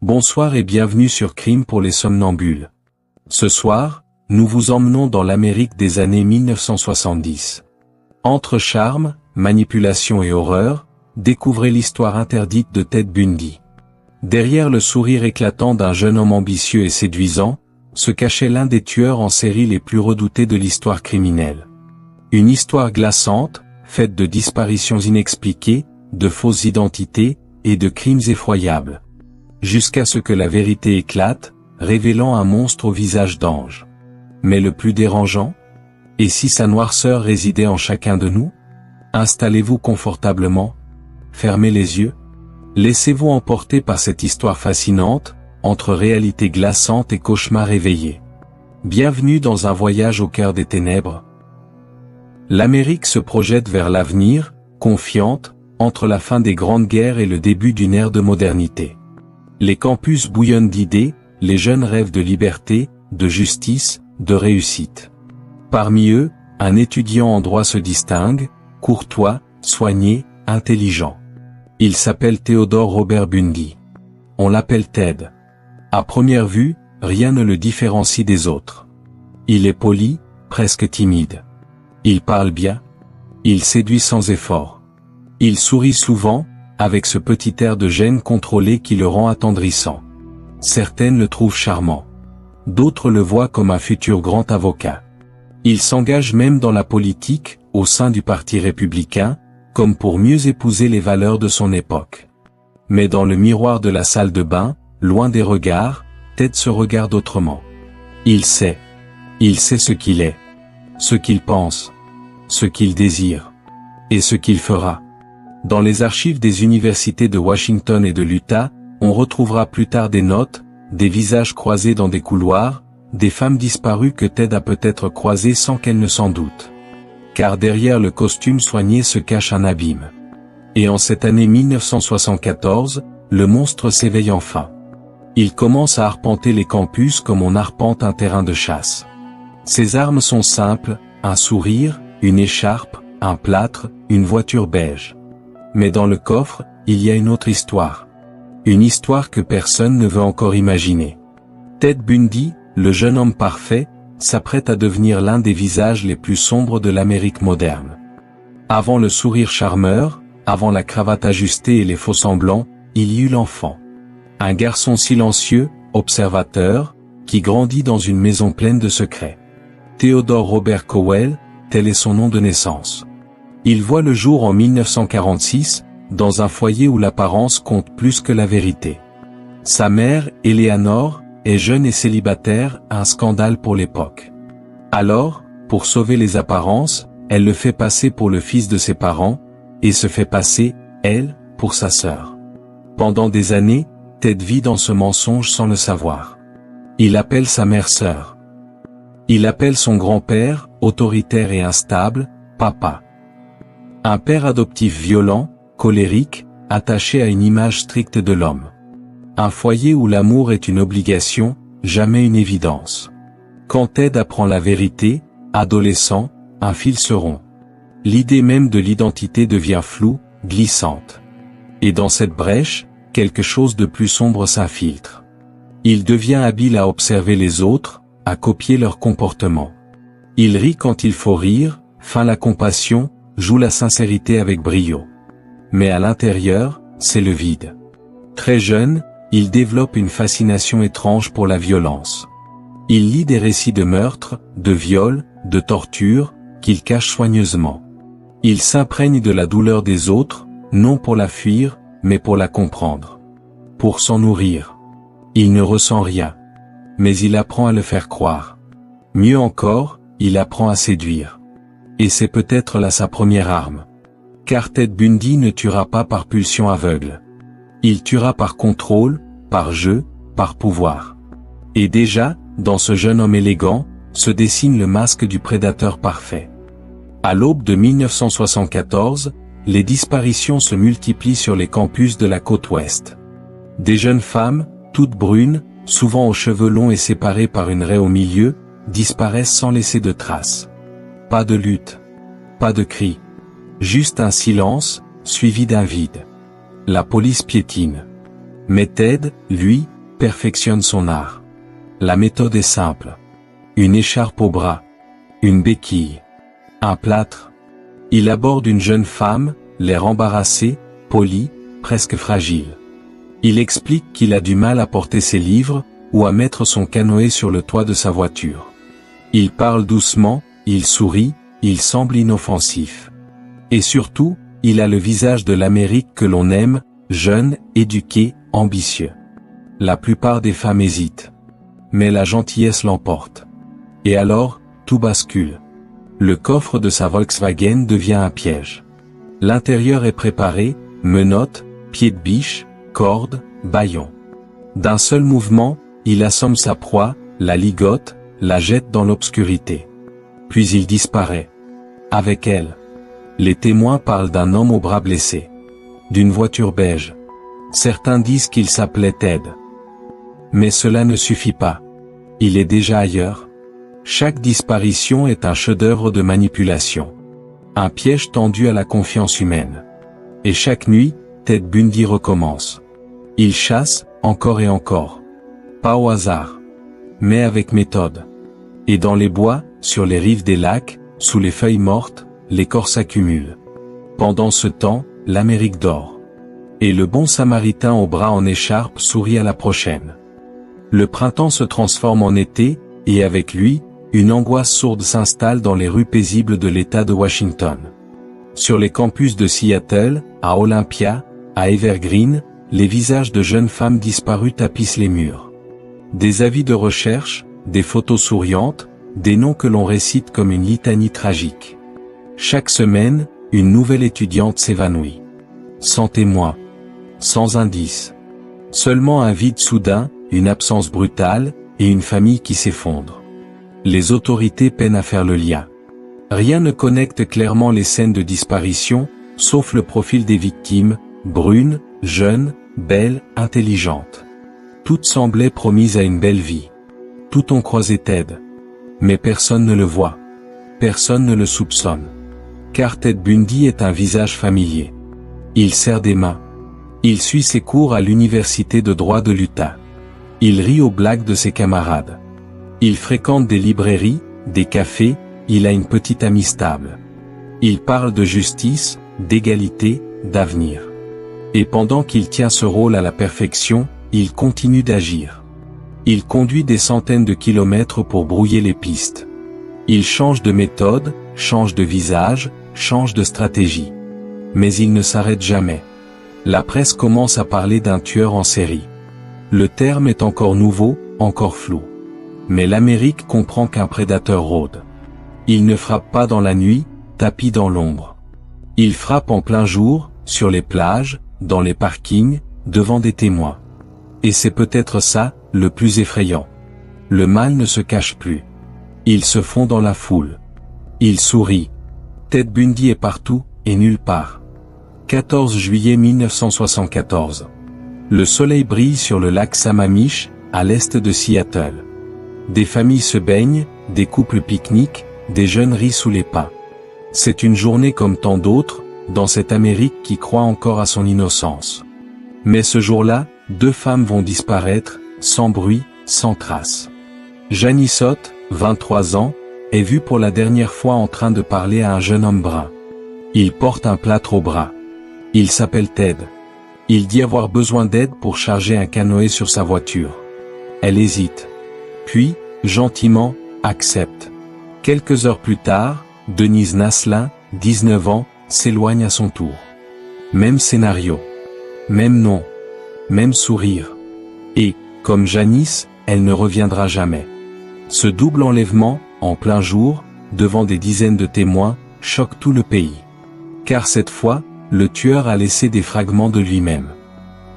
Bonsoir et bienvenue sur Crime pour les somnambules. Ce soir, nous vous emmenons dans l'Amérique des années 1970. Entre charme, manipulation et horreur, découvrez l'histoire interdite de Ted Bundy. Derrière le sourire éclatant d'un jeune homme ambitieux et séduisant, se cachait l'un des tueurs en série les plus redoutés de l'histoire criminelle. Une histoire glaçante, faite de disparitions inexpliquées, de fausses identités, et de crimes effroyables. Jusqu'à ce que la vérité éclate, révélant un monstre au visage d'ange. Mais le plus dérangeant? Et si sa noirceur résidait en chacun de nous? Installez-vous confortablement. Fermez les yeux. Laissez-vous emporter par cette histoire fascinante, entre réalité glaçante et cauchemar éveillé. Bienvenue dans un voyage au cœur des ténèbres. L'Amérique se projette vers l'avenir, confiante, entre la fin des grandes guerres et le début d'une ère de modernité. Les campus bouillonnent d'idées, les jeunes rêvent de liberté, de justice, de réussite. Parmi eux, un étudiant en droit se distingue, courtois, soigné, intelligent. Il s'appelle Theodore Robert Bundy. On l'appelle Ted. À première vue, rien ne le différencie des autres. Il est poli, presque timide. Il parle bien. Il séduit sans effort. Il sourit souvent, avec ce petit air de gêne contrôlé qui le rend attendrissant. Certaines le trouvent charmant. D'autres le voient comme un futur grand avocat. Il s'engage même dans la politique, au sein du Parti républicain, comme pour mieux épouser les valeurs de son époque. Mais dans le miroir de la salle de bain, loin des regards, Ted se regarde autrement. Il sait. Il sait ce qu'il est. Ce qu'il pense. Ce qu'il désire. Et ce qu'il fera. Dans les archives des universités de Washington et de l'Utah, on retrouvera plus tard des notes, des visages croisés dans des couloirs, des femmes disparues que Ted a peut-être croisées sans qu'elle ne s'en doute. Car derrière le costume soigné se cache un abîme. Et en cette année 1974, le monstre s'éveille enfin. Il commence à arpenter les campus comme on arpente un terrain de chasse. Ses armes sont simples, un sourire, une écharpe, un plâtre, une voiture beige. Mais dans le coffre, il y a une autre histoire. Une histoire que personne ne veut encore imaginer. Ted Bundy, le jeune homme parfait, s'apprête à devenir l'un des visages les plus sombres de l'Amérique moderne. Avant le sourire charmeur, avant la cravate ajustée et les faux semblants, il y eut l'enfant. Un garçon silencieux, observateur, qui grandit dans une maison pleine de secrets. Theodore Robert Cowell, tel est son nom de naissance. Il voit le jour en 1946, dans un foyer où l'apparence compte plus que la vérité. Sa mère, Eleanor, est jeune et célibataire, un scandale pour l'époque. Alors, pour sauver les apparences, elle le fait passer pour le fils de ses parents, et se fait passer, elle, pour sa sœur. Pendant des années, Ted vit dans ce mensonge sans le savoir. Il appelle sa mère sœur. Il appelle son grand-père, autoritaire et instable, papa. Un père adoptif violent, colérique, attaché à une image stricte de l'homme. Un foyer où l'amour est une obligation, jamais une évidence. Quand Ted apprend la vérité, adolescent, un fil se rompt. L'idée même de l'identité devient floue, glissante. Et dans cette brèche, quelque chose de plus sombre s'infiltre. Il devient habile à observer les autres, à copier leur comportement. Il rit quand il faut rire, feint la compassion, joue la sincérité avec brio. Mais à l'intérieur, c'est le vide. Très jeune, il développe une fascination étrange pour la violence. Il lit des récits de meurtres, de viols, de tortures, qu'il cache soigneusement. Il s'imprègne de la douleur des autres, non pour la fuir, mais pour la comprendre. Pour s'en nourrir. Il ne ressent rien. Mais il apprend à le faire croire. Mieux encore, il apprend à séduire. Et c'est peut-être là sa première arme. Car Ted Bundy ne tuera pas par pulsion aveugle. Il tuera par contrôle, par jeu, par pouvoir. Et déjà, dans ce jeune homme élégant, se dessine le masque du prédateur parfait. À l'aube de 1974, les disparitions se multiplient sur les campus de la côte ouest. Des jeunes femmes, toutes brunes, souvent aux cheveux longs et séparées par une raie au milieu, disparaissent sans laisser de traces. Pas de lutte. Pas de cri. Juste un silence, suivi d'un vide. La police piétine. Mais Ted, lui, perfectionne son art. La méthode est simple. Une écharpe au bras. Une béquille. Un plâtre. Il aborde une jeune femme, l'air embarrassé, poli, presque fragile. Il explique qu'il a du mal à porter ses livres, ou à mettre son canoë sur le toit de sa voiture. Il parle doucement, il sourit, il semble inoffensif. Et surtout, il a le visage de l'Amérique que l'on aime, jeune, éduqué, ambitieux. La plupart des femmes hésitent. Mais la gentillesse l'emporte. Et alors, tout bascule. Le coffre de sa Volkswagen devient un piège. L'intérieur est préparé, menottes, pieds de biche, cordes, bâillons. D'un seul mouvement, il assomme sa proie, la ligote, la jette dans l'obscurité. Puis il disparaît. Avec elle. Les témoins parlent d'un homme au bras blessé. D'une voiture beige. Certains disent qu'il s'appelait Ted. Mais cela ne suffit pas. Il est déjà ailleurs. Chaque disparition est un chef-d'œuvre de manipulation. Un piège tendu à la confiance humaine. Et chaque nuit, Ted Bundy recommence. Il chasse, encore et encore. Pas au hasard. Mais avec méthode. Et dans les bois, sur les rives des lacs, sous les feuilles mortes, les corps s'accumulent. Pendant ce temps, l'Amérique dort. Et le bon samaritain au bras en écharpe sourit à la prochaine. Le printemps se transforme en été, et avec lui, une angoisse sourde s'installe dans les rues paisibles de l'État de Washington. Sur les campus de Seattle, à Olympia, à Evergreen, les visages de jeunes femmes disparues tapissent les murs. Des avis de recherche, des photos souriantes, des noms que l'on récite comme une litanie tragique. Chaque semaine, une nouvelle étudiante s'évanouit. Sans témoin. Sans indice. Seulement un vide soudain, une absence brutale, et une famille qui s'effondre. Les autorités peinent à faire le lien. Rien ne connecte clairement les scènes de disparition, sauf le profil des victimes, brunes, jeunes, belles, intelligentes. Toutes semblaient promises à une belle vie. Toutes ont croisé Ted. Mais personne ne le voit. Personne ne le soupçonne. Car Ted Bundy est un visage familier. Il serre des mains. Il suit ses cours à l'université de droit de l'Utah. Il rit aux blagues de ses camarades. Il fréquente des librairies, des cafés, il a une petite amie stable. Il parle de justice, d'égalité, d'avenir. Et pendant qu'il tient ce rôle à la perfection, il continue d'agir. Il conduit des centaines de kilomètres pour brouiller les pistes. Il change de méthode, change de visage, change de stratégie. Mais il ne s'arrête jamais. La presse commence à parler d'un tueur en série. Le terme est encore nouveau, encore flou. Mais l'Amérique comprend qu'un prédateur rôde. Il ne frappe pas dans la nuit, tapi dans l'ombre. Il frappe en plein jour, sur les plages, dans les parkings, devant des témoins. Et c'est peut-être ça, le plus effrayant. Le mal ne se cache plus. Il se fond dans la foule. Il sourit. Ted Bundy est partout, et nulle part. 14 juillet 1974. Le soleil brille sur le lac Sammamish, à l'est de Seattle. Des familles se baignent, des couples pique-niquent, des jeunes rient sous les pins. C'est une journée comme tant d'autres, dans cette Amérique qui croit encore à son innocence. Mais ce jour-là, 2 femmes vont disparaître, sans bruit, sans trace. Janice Ott, 23 ans, est vue pour la dernière fois en train de parler à un jeune homme brun. Il porte un plâtre au bras. Il s'appelle Ted. Il dit avoir besoin d'aide pour charger un canoë sur sa voiture. Elle hésite. Puis, gentiment, accepte. Quelques heures plus tard, Denise Naslin, 19 ans, s'éloigne à son tour. Même scénario. Même nom. Même sourire. Et, comme Janice, elle ne reviendra jamais. Ce double enlèvement, en plein jour, devant des dizaines de témoins, choque tout le pays. Car cette fois, le tueur a laissé des fragments de lui-même.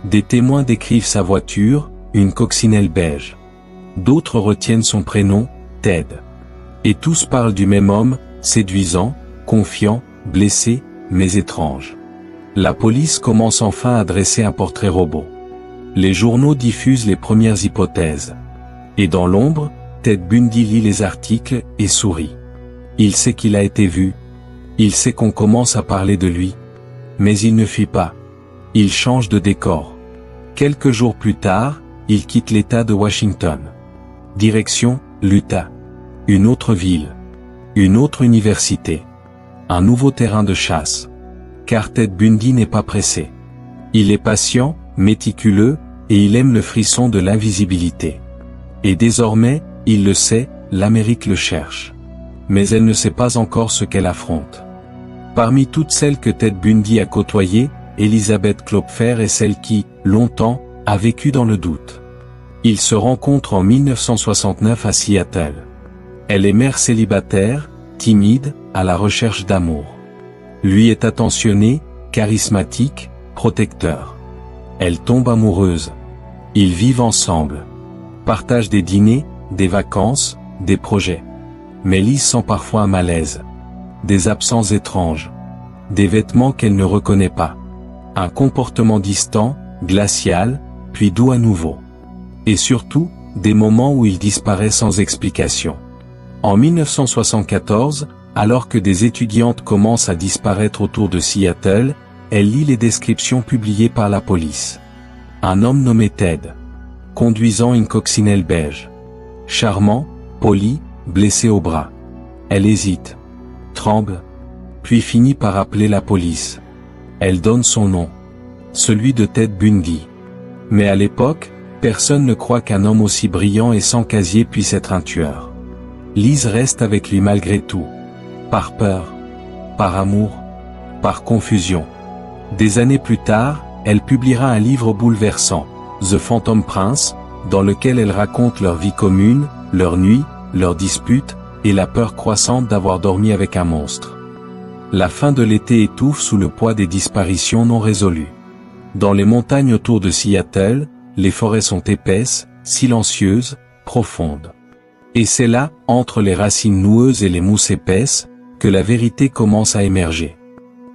Des témoins décrivent sa voiture, une coccinelle beige. D'autres retiennent son prénom, Ted. Et tous parlent du même homme, séduisant, confiant, blessé, mais étrange. La police commence enfin à dresser un portrait robot. Les journaux diffusent les premières hypothèses. Et dans l'ombre, Ted Bundy lit les articles et sourit. Il sait qu'il a été vu. Il sait qu'on commence à parler de lui. Mais il ne fuit pas. Il change de décor. Quelques jours plus tard, il quitte l'État de Washington. Direction, l'Utah. Une autre ville. Une autre université. Un nouveau terrain de chasse. Car Ted Bundy n'est pas pressé. Il est patient, méticuleux, et il aime le frisson de l'invisibilité. Et désormais, il le sait, l'Amérique le cherche. Mais elle ne sait pas encore ce qu'elle affronte. Parmi toutes celles que Ted Bundy a côtoyées, Elizabeth Klopfer est celle qui, longtemps, a vécu dans le doute. Ils se rencontrent en 1969 à Seattle. Elle est mère célibataire, timide, à la recherche d'amour. Lui est attentionné, charismatique, protecteur. Elle tombe amoureuse. Ils vivent ensemble. Partagent des dîners, des vacances, des projets. Mais Liz sent parfois un malaise. Des absences étranges. Des vêtements qu'elle ne reconnaît pas. Un comportement distant, glacial, puis doux à nouveau. Et surtout, des moments où il disparaît sans explication. En 1974, alors que des étudiantes commencent à disparaître autour de Seattle, elle lit les descriptions publiées par la police. Un homme nommé Ted, conduisant une coccinelle beige. Charmant, poli, blessé au bras. Elle hésite, tremble, puis finit par appeler la police. Elle donne son nom, celui de Ted Bundy. Mais à l'époque, personne ne croit qu'un homme aussi brillant et sans casier puisse être un tueur. Liz reste avec lui malgré tout. Par peur, par amour, par confusion. Des années plus tard, elle publiera un livre bouleversant, The Phantom Prince, dans lequel elle raconte leur vie commune, leurs nuits, leurs disputes, et la peur croissante d'avoir dormi avec un monstre. La fin de l'été étouffe sous le poids des disparitions non résolues. Dans les montagnes autour de Seattle, les forêts sont épaisses, silencieuses, profondes. Et c'est là, entre les racines noueuses et les mousses épaisses, que la vérité commence à émerger.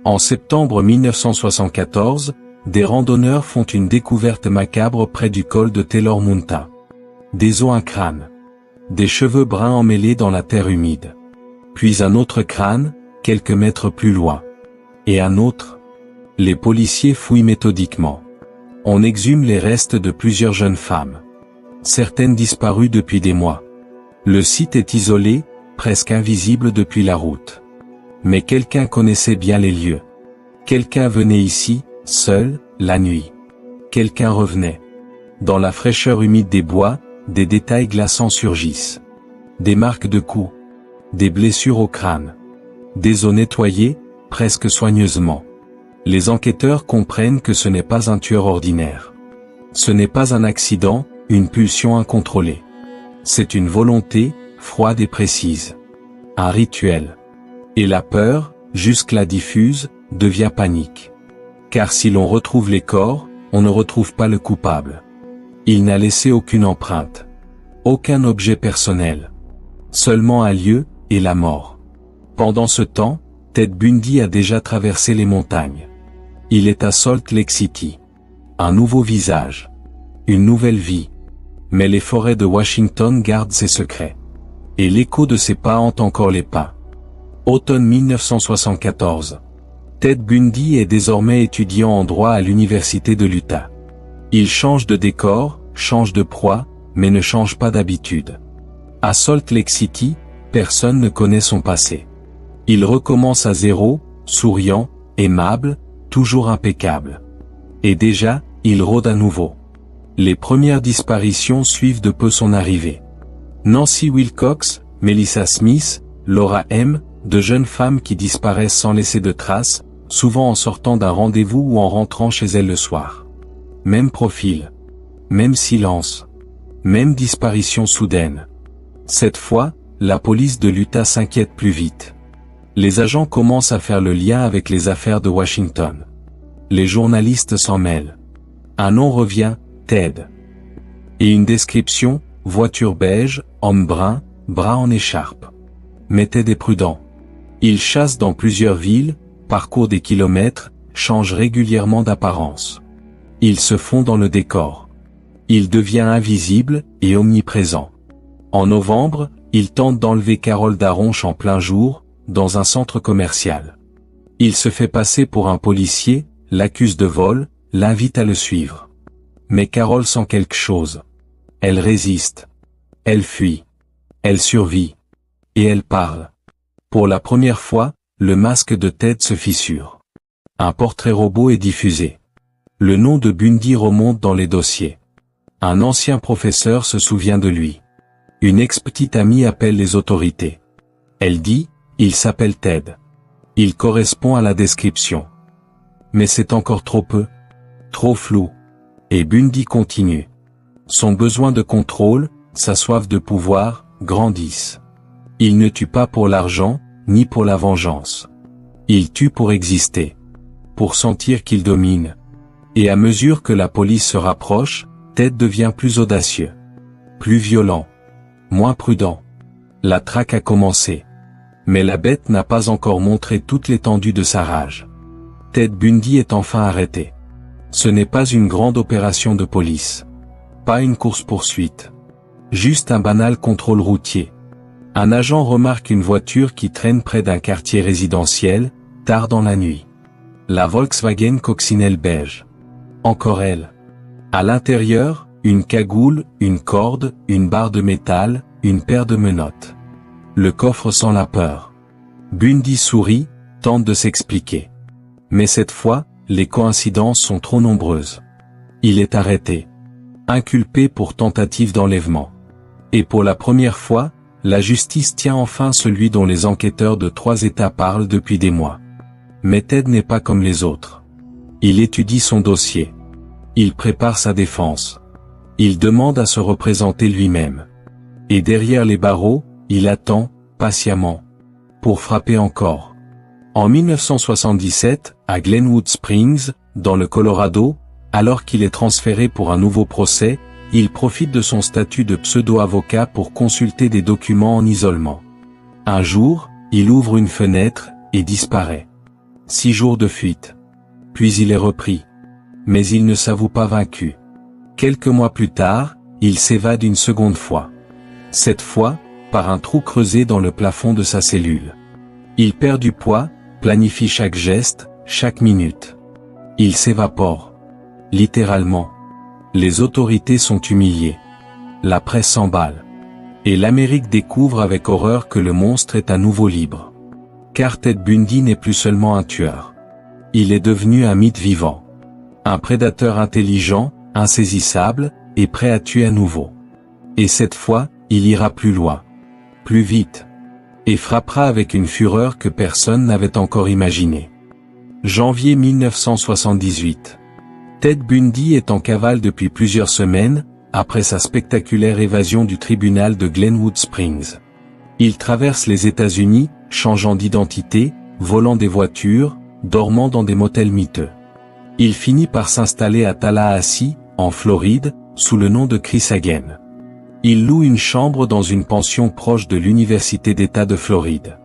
En septembre 1974, des randonneurs font une découverte macabre près du col de Taylor Mountain. Des os à un crâne. Des cheveux bruns emmêlés dans la terre humide. Puis un autre crâne, quelques mètres plus loin. Et un autre. Les policiers fouillent méthodiquement. On exhume les restes de plusieurs jeunes femmes. Certaines disparues depuis des mois. Le site est isolé, presque invisible depuis la route. Mais quelqu'un connaissait bien les lieux. Quelqu'un venait ici, seul, la nuit. Quelqu'un revenait. Dans la fraîcheur humide des bois, des détails glaçants surgissent. Des marques de coups. Des blessures au crâne. Des os nettoyés, presque soigneusement. Les enquêteurs comprennent que ce n'est pas un tueur ordinaire. Ce n'est pas un accident, une pulsion incontrôlée. C'est une volonté, froide et précise. Un rituel. Et la peur, jusque-là diffuse, devient panique. Car si l'on retrouve les corps, on ne retrouve pas le coupable. Il n'a laissé aucune empreinte. Aucun objet personnel. Seulement un lieu, et la mort. Pendant ce temps, Ted Bundy a déjà traversé les montagnes. Il est à Salt Lake City. Un nouveau visage. Une nouvelle vie. Mais les forêts de Washington gardent ses secrets. Et l'écho de ses pas hante encore les pas. Automne 1974. Ted Bundy est désormais étudiant en droit à l'université de l'Utah. Il change de décor, change de proie, mais ne change pas d'habitude. À Salt Lake City, personne ne connaît son passé. Il recommence à zéro, souriant, aimable, toujours impeccable. Et déjà, il rôde à nouveau. Les premières disparitions suivent de peu son arrivée. Nancy Wilcox, Melissa Smith, Laura M., de jeunes femmes qui disparaissent sans laisser de traces, souvent en sortant d'un rendez-vous ou en rentrant chez elles le soir. Même profil. Même silence. Même disparition soudaine. Cette fois, la police de l'Utah s'inquiète plus vite. Les agents commencent à faire le lien avec les affaires de Washington. Les journalistes s'en mêlent. Un nom revient, Ted. Et une description, voiture beige, homme brun, bras en écharpe. Mais Ted est prudent. Il chasse dans plusieurs villes, parcourt des kilomètres, change régulièrement d'apparence. Il se fond dans le décor. Il devient invisible et omniprésent. En novembre, il tente d'enlever Carole Daronche en plein jour, dans un centre commercial. Il se fait passer pour un policier, l'accuse de vol, l'invite à le suivre. Mais Carol sent quelque chose. Elle résiste. Elle fuit. Elle survit. Et elle parle. Pour la première fois, le masque de Ted se fissure. Un portrait robot est diffusé. Le nom de Bundy remonte dans les dossiers. Un ancien professeur se souvient de lui. Une ex-petite amie appelle les autorités. Elle dit, il s'appelle Ted. Il correspond à la description. Mais c'est encore trop peu. Trop flou. Et Bundy continue. Son besoin de contrôle, sa soif de pouvoir, grandissent. Il ne tue pas pour l'argent, ni pour la vengeance. Il tue pour exister. Pour sentir qu'il domine. Et à mesure que la police se rapproche, Ted devient plus audacieux. Plus violent. Moins prudent. La traque a commencé. Mais la bête n'a pas encore montré toute l'étendue de sa rage. Ted Bundy est enfin arrêté. Ce n'est pas une grande opération de police. Pas une course-poursuite. Juste un banal contrôle routier. Un agent remarque une voiture qui traîne près d'un quartier résidentiel, tard dans la nuit. La Volkswagen Coccinelle beige. Encore elle. À l'intérieur, une cagoule, une corde, une barre de métal, une paire de menottes. Le coffre sent la peur. Bundy sourit, tente de s'expliquer. Mais cette fois, les coïncidences sont trop nombreuses. Il est arrêté. Inculpé pour tentative d'enlèvement. Et pour la première fois, la justice tient enfin celui dont les enquêteurs de 3 États parlent depuis des mois. Mais Ted n'est pas comme les autres. Il étudie son dossier. Il prépare sa défense. Il demande à se représenter lui-même. Et derrière les barreaux, il attend, patiemment, pour frapper encore. En 1977, à Glenwood Springs, dans le Colorado, alors qu'il est transféré pour un nouveau procès, il profite de son statut de pseudo-avocat pour consulter des documents en isolement. Un jour, il ouvre une fenêtre, et disparaît. 6 jours de fuite. Puis il est repris. Mais il ne s'avoue pas vaincu. Quelques mois plus tard, il s'évade une seconde fois. Cette fois, par un trou creusé dans le plafond de sa cellule. Il perd du poids, planifie chaque geste, chaque minute. Il s'évapore. Littéralement. Les autorités sont humiliées. La presse s'emballe. Et l'Amérique découvre avec horreur que le monstre est à nouveau libre. Car Ted Bundy n'est plus seulement un tueur. Il est devenu un mythe vivant. Un prédateur intelligent, insaisissable, et prêt à tuer à nouveau. Et cette fois, il ira plus loin. Plus vite. Et frappera avec une fureur que personne n'avait encore imaginée. Janvier 1978. Ted Bundy est en cavale depuis plusieurs semaines, après sa spectaculaire évasion du tribunal de Glenwood Springs. Il traverse les États-Unis, changeant d'identité, volant des voitures, dormant dans des motels miteux. Il finit par s'installer à Tallahassee, en Floride, sous le nom de Chris Hagen. Il loue une chambre dans une pension proche de l'Université d'État de Floride.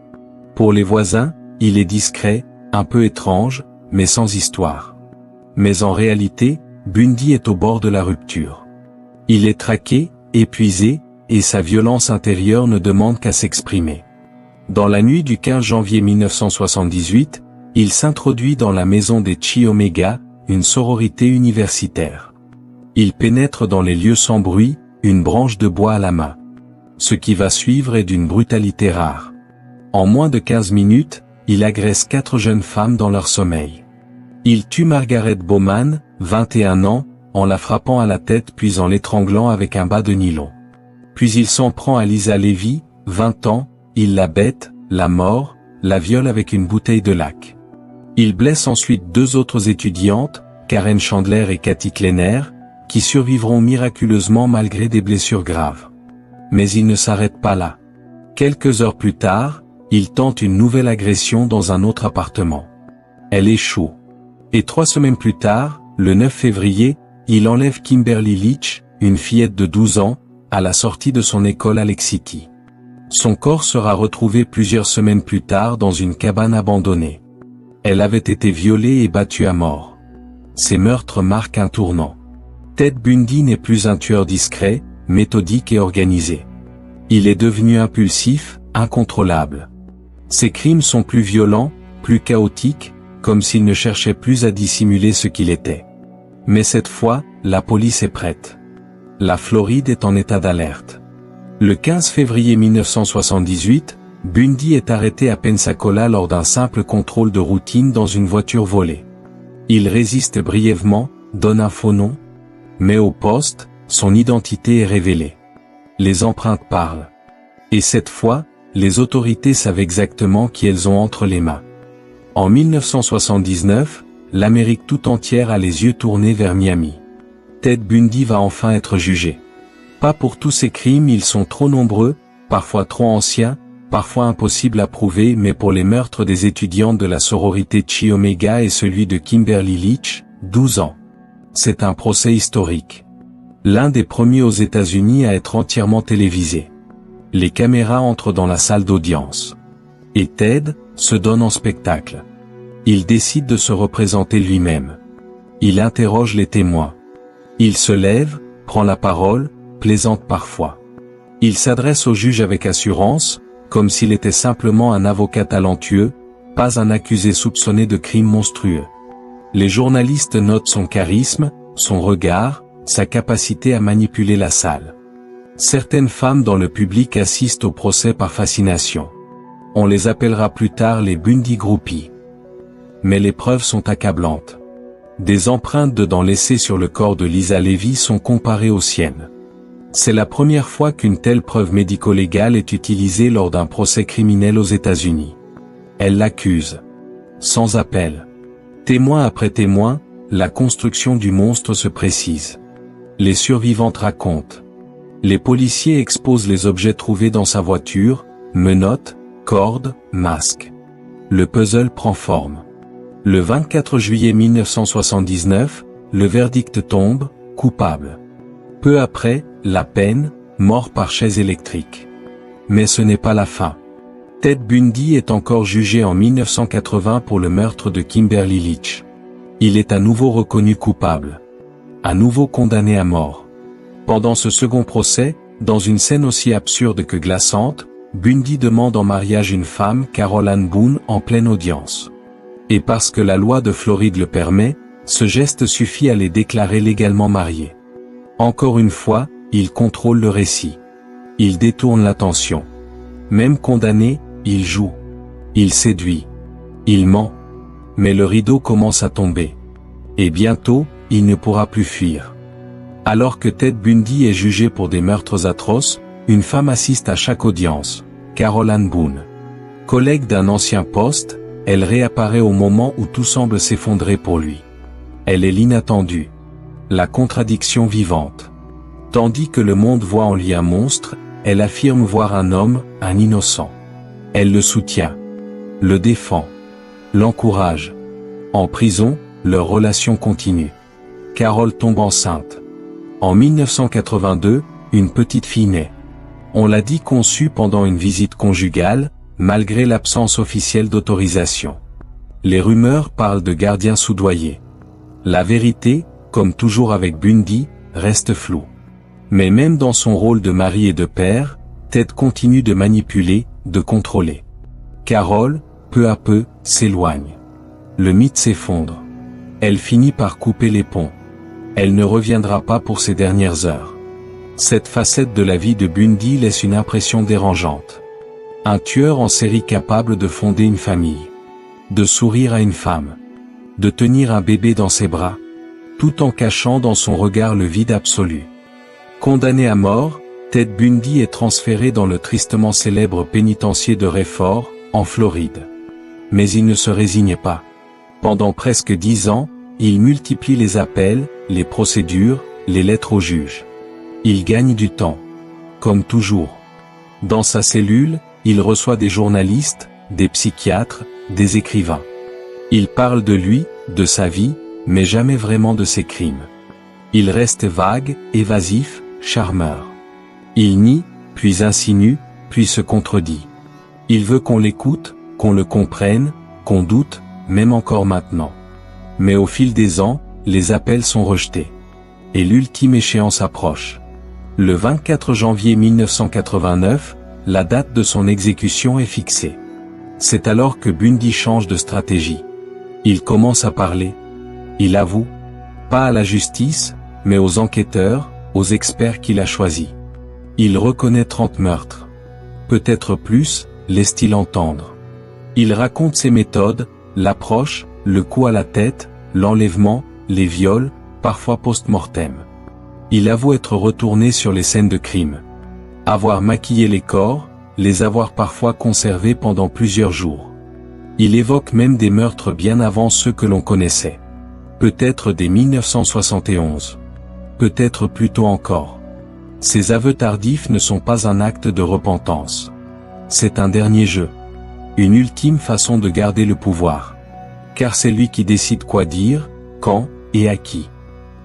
Pour les voisins, il est discret, un peu étrange, mais sans histoire. Mais en réalité, Bundy est au bord de la rupture. Il est traqué, épuisé, et sa violence intérieure ne demande qu'à s'exprimer. Dans la nuit du 15 janvier 1978, il s'introduit dans la maison des Chi Omega, une sororité universitaire. Il pénètre dans les lieux sans bruit, une branche de bois à la main. Ce qui va suivre est d'une brutalité rare. En moins de 15 minutes, il agresse 4 jeunes femmes dans leur sommeil. Il tue Margaret Bowman, 21 ans, en la frappant à la tête puis en l'étranglant avec un bas de nylon. Puis il s'en prend à Lisa Levy, 20 ans, il la bête, la mord, la viole avec une bouteille de lac. Il blesse ensuite 2 autres étudiantes, Karen Chandler et Kathy Kleiner, qui survivront miraculeusement malgré des blessures graves. Mais il ne s'arrête pas là. Quelques heures plus tard, il tente une nouvelle agression dans un autre appartement. Elle échoue. Et 3 semaines plus tard, le 9 février, il enlève Kimberly Leach, une fillette de 12 ans, à la sortie de son école à Lake City. Son corps sera retrouvé plusieurs semaines plus tard dans une cabane abandonnée. Elle avait été violée et battue à mort. Ces meurtres marquent un tournant. Ted Bundy n'est plus un tueur discret, méthodique et organisé. Il est devenu impulsif, incontrôlable. Ses crimes sont plus violents, plus chaotiques, comme s'il ne cherchait plus à dissimuler ce qu'il était. Mais cette fois, la police est prête. La Floride est en état d'alerte. Le 15 février 1978, Bundy est arrêté à Pensacola lors d'un simple contrôle de routine dans une voiture volée. Il résiste brièvement, donne un faux nom, mais au poste, son identité est révélée. Les empreintes parlent. Et cette fois, les autorités savent exactement qui elles ont entre les mains. En 1979, l'Amérique tout entière a les yeux tournés vers Miami. Ted Bundy va enfin être jugé. Pas pour tous ses crimes, ils sont trop nombreux, parfois trop anciens, parfois impossibles à prouver, mais pour les meurtres des étudiantes de la sororité Chi Omega et celui de Kimberly Leach, 12 ans. C'est un procès historique. L'un des premiers aux États-Unis à être entièrement télévisé. Les caméras entrent dans la salle d'audience. Et Ted se donne en spectacle. Il décide de se représenter lui-même. Il interroge les témoins. Il se lève, prend la parole, plaisante parfois. Il s'adresse au juge avec assurance, comme s'il était simplement un avocat talentueux, pas un accusé soupçonné de crimes monstrueux. Les journalistes notent son charisme, son regard, sa capacité à manipuler la salle. Certaines femmes dans le public assistent au procès par fascination. On les appellera plus tard les Bundy Groupies. Mais les preuves sont accablantes. Des empreintes de dents laissées sur le corps de Lisa Levy sont comparées aux siennes. C'est la première fois qu'une telle preuve médico-légale est utilisée lors d'un procès criminel aux États-Unis. Elle l'accuse. Sans appel. Témoin après témoin, la construction du monstre se précise. Les survivantes racontent. Les policiers exposent les objets trouvés dans sa voiture, menottes, cordes, masques. Le puzzle prend forme. Le 24 juillet 1979, le verdict tombe, coupable. Peu après, la peine, mort par chaise électrique. Mais ce n'est pas la fin. Ted Bundy est encore jugé en 1980 pour le meurtre de Kimberly Leach. Il est à nouveau reconnu coupable. À nouveau condamné à mort. Pendant ce second procès, dans une scène aussi absurde que glaçante, Bundy demande en mariage une femme, Carol Ann Boone, en pleine audience. Et parce que la loi de Floride le permet, ce geste suffit à les déclarer légalement mariés. Encore une fois, il contrôle le récit. Il détourne l'attention. Même condamné, il joue. Il séduit. Il ment. Mais le rideau commence à tomber. Et bientôt, il ne pourra plus fuir. Alors que Ted Bundy est jugé pour des meurtres atroces, une femme assiste à chaque audience, Carol Ann Boone. Collègue d'un ancien poste, elle réapparaît au moment où tout semble s'effondrer pour lui. Elle est l'inattendue. La contradiction vivante. Tandis que le monde voit en lui un monstre, elle affirme voir un homme, un innocent. Elle le soutient. Le défend. L'encourage. En prison, leur relation continue. Carol tombe enceinte. En 1982, une petite fille naît. On l'a dit conçue pendant une visite conjugale, malgré l'absence officielle d'autorisation. Les rumeurs parlent de gardiens soudoyés. La vérité, comme toujours avec Bundy, reste floue. Mais même dans son rôle de mari et de père, Ted continue de manipuler, de contrôler. Carol, peu à peu, s'éloigne. Le mythe s'effondre. Elle finit par couper les ponts. Elle ne reviendra pas pour ses dernières heures. Cette facette de la vie de Bundy laisse une impression dérangeante. Un tueur en série capable de fonder une famille. De sourire à une femme. De tenir un bébé dans ses bras. Tout en cachant dans son regard le vide absolu. Condamné à mort, Ted Bundy est transféré dans le tristement célèbre pénitencier de Rayford, en Floride. Mais il ne se résigne pas. Pendant presque 10 ans, il multiplie les appels, les procédures, les lettres aux juges. Il gagne du temps. Comme toujours. Dans sa cellule, il reçoit des journalistes, des psychiatres, des écrivains. Il parle de lui, de sa vie, mais jamais vraiment de ses crimes. Il reste vague, évasif, charmeur. Il nie, puis insinue, puis se contredit. Il veut qu'on l'écoute, qu'on le comprenne, qu'on doute, même encore maintenant. Mais au fil des ans, les appels sont rejetés. Et l'ultime échéance approche. Le 24 janvier 1989, la date de son exécution est fixée. C'est alors que Bundy change de stratégie. Il commence à parler. Il avoue. Pas à la justice, mais aux enquêteurs, aux experts qu'il a choisis. Il reconnaît 30 meurtres. Peut-être plus, laisse-t-il entendre. Il raconte ses méthodes, l'approche, le coup à la tête, l'enlèvement, les viols, parfois post-mortem. Il avoue être retourné sur les scènes de crime. Avoir maquillé les corps, les avoir parfois conservés pendant plusieurs jours. Il évoque même des meurtres bien avant ceux que l'on connaissait. Peut-être dès 1971. Peut-être plus tôt encore. Ces aveux tardifs ne sont pas un acte de repentance. C'est un dernier jeu. Une ultime façon de garder le pouvoir. Car c'est lui qui décide quoi dire, quand, et à qui.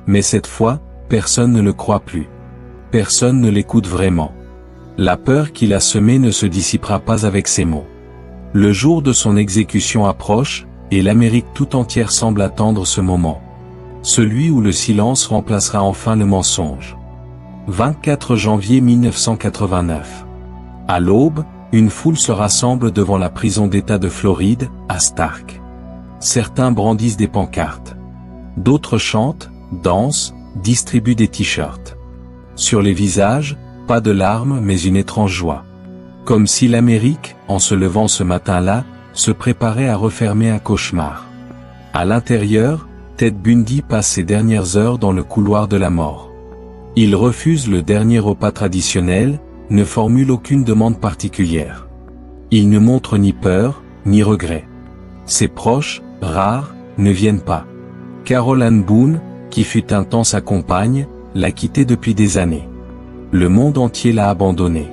Mais cette fois, personne ne le croit plus. Personne ne l'écoute vraiment. La peur qu'il a semée ne se dissipera pas avec ces mots. Le jour de son exécution approche, et l'Amérique tout entière semble attendre ce moment. Celui où le silence remplacera enfin le mensonge. 24 janvier 1989. À l'aube, une foule se rassemble devant la prison d'État de Floride, à Stark. Certains brandissent des pancartes. D'autres chantent, dansent, distribuent des t-shirts. Sur les visages, pas de larmes mais une étrange joie. Comme si l'Amérique, en se levant ce matin-là, se préparait à refermer un cauchemar. À l'intérieur, Ted Bundy passe ses dernières heures dans le couloir de la mort. Il refuse le dernier repas traditionnel, ne formule aucune demande particulière. Il ne montre ni peur, ni regret. Ses proches, rares, ne viennent pas. Carol Ann Boone, qui fut un temps sa compagne, l'a quitté depuis des années. Le monde entier l'a abandonné.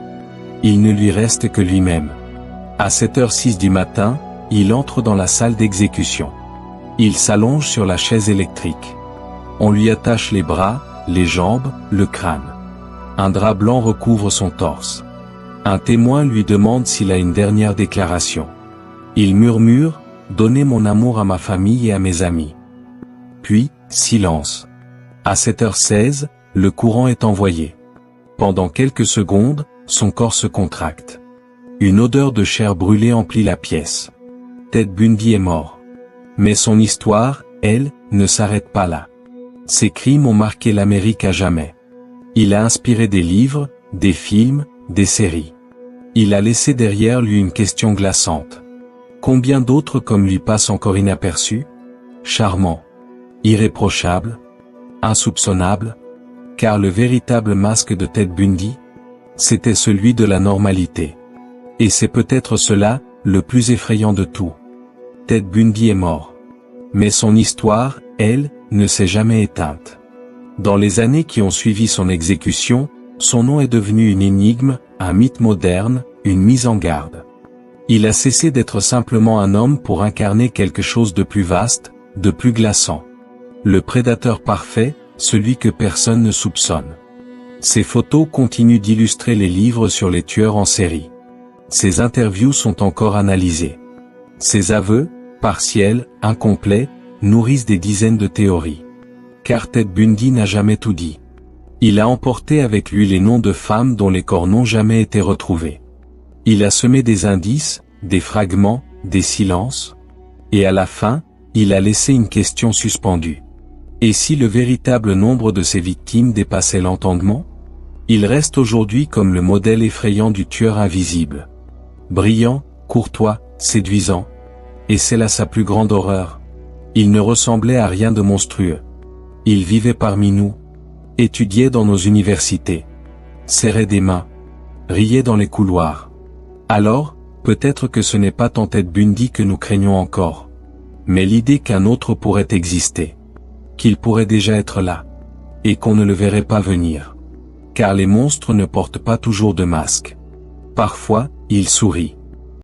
Il ne lui reste que lui-même. À 7h06 du matin, il entre dans la salle d'exécution. Il s'allonge sur la chaise électrique. On lui attache les bras, les jambes, le crâne. Un drap blanc recouvre son torse. Un témoin lui demande s'il a une dernière déclaration. Il murmure, « Donnez mon amour à ma famille et à mes amis. » Puis, silence. À 7h16, le courant est envoyé. Pendant quelques secondes, son corps se contracte. Une odeur de chair brûlée emplit la pièce. Ted Bundy est mort. Mais son histoire, elle, ne s'arrête pas là. Ses crimes ont marqué l'Amérique à jamais. Il a inspiré des livres, des films, des séries. Il a laissé derrière lui une question glaçante. Combien d'autres comme lui passent encore inaperçus? Charmant. Irréprochable. Insoupçonnable. Car le véritable masque de Ted Bundy, c'était celui de la normalité. Et c'est peut-être cela, le plus effrayant de tout. Ted Bundy est mort. Mais son histoire, elle, ne s'est jamais éteinte. Dans les années qui ont suivi son exécution, son nom est devenu une énigme, un mythe moderne, une mise en garde. Il a cessé d'être simplement un homme pour incarner quelque chose de plus vaste, de plus glaçant. Le prédateur parfait, celui que personne ne soupçonne. Ses photos continuent d'illustrer les livres sur les tueurs en série. Ses interviews sont encore analysées. Ses aveux, partiels, incomplets, nourrissent des dizaines de théories. Car Ted Bundy n'a jamais tout dit. Il a emporté avec lui les noms de femmes dont les corps n'ont jamais été retrouvés. Il a semé des indices, des fragments, des silences. Et à la fin, il a laissé une question suspendue. Et si le véritable nombre de ses victimes dépassait l'entendement? Il reste aujourd'hui comme le modèle effrayant du tueur invisible. Brillant, courtois, séduisant. Et c'est là sa plus grande horreur. Il ne ressemblait à rien de monstrueux. Il vivait parmi nous. Étudiait dans nos universités. Serrait des mains. Riait dans les couloirs. Alors, peut-être que ce n'est pas tant Ted Bundy que nous craignons encore. Mais l'idée qu'un autre pourrait exister. Qu'il pourrait déjà être là. Et qu'on ne le verrait pas venir. Car les monstres ne portent pas toujours de masque. Parfois, ils sourient.